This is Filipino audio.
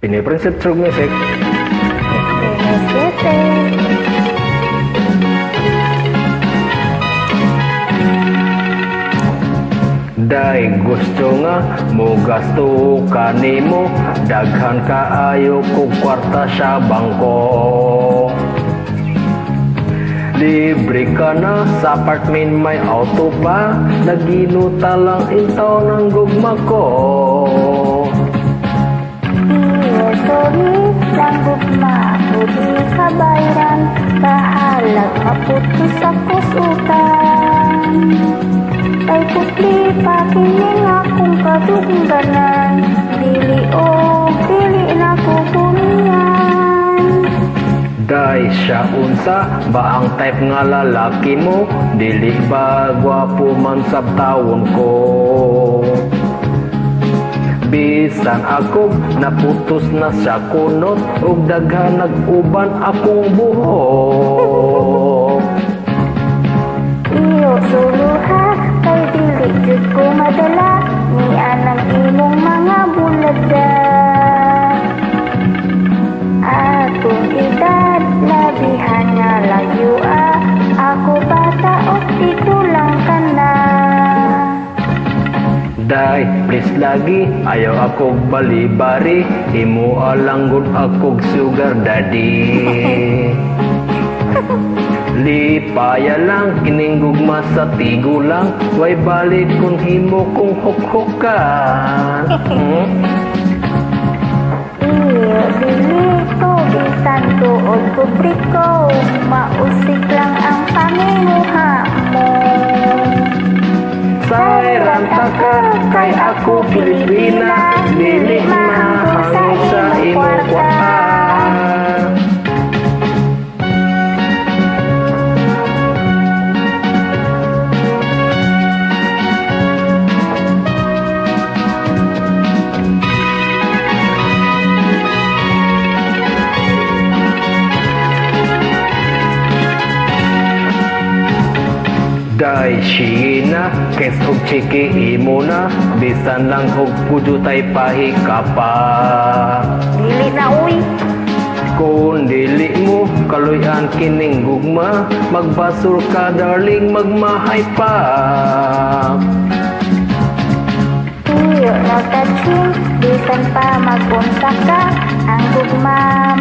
Ini prinsip true music. Day gusto nga mo gasto kanimo, daghan kaayo kog kwarta sa bangko. Libre ka na sa apartment, may auto pa, naginuta lang intaw ng gugma ko. Iyo, sorry lang gugma, di ka bayaran, kahalag maputos ako utang. Ay putli pa kining akong kadugdanan, dili o dili na kukunyan. Day siya unsa ba ang type nga lalaki mo, dili ba gwapo man sab tawon ko. Bisan ako naputos na sa kunot, ug daghan nag-uban akong buhok. Iyo suluha, kay dili jud ko madala, ni anang imong mga bulada. Atong edad, labihan nga layo ako bata o di kulang ka na. Day, please lagi, ayaw akog balibari, imo alanggod akog sugar daddy. Lipaya lang, kining gugma sa tigo lang, way balik kung himo kong hukhukan. Iyo dili ko bisan tuod publiko, mausik lang ang panginuha mo. Sayran ka kay ako Pilipina, dili mahang sa imo kwarta. Day Sheena, kes og chiki imo na, bisan lang og pudutay pahikapa. Dili na uy. Kung dili mo kaluyan kining gugma, magbasur ka darling, magmahay pa. Iyo no touching, bisan pa mag-unsa ka, ang gugma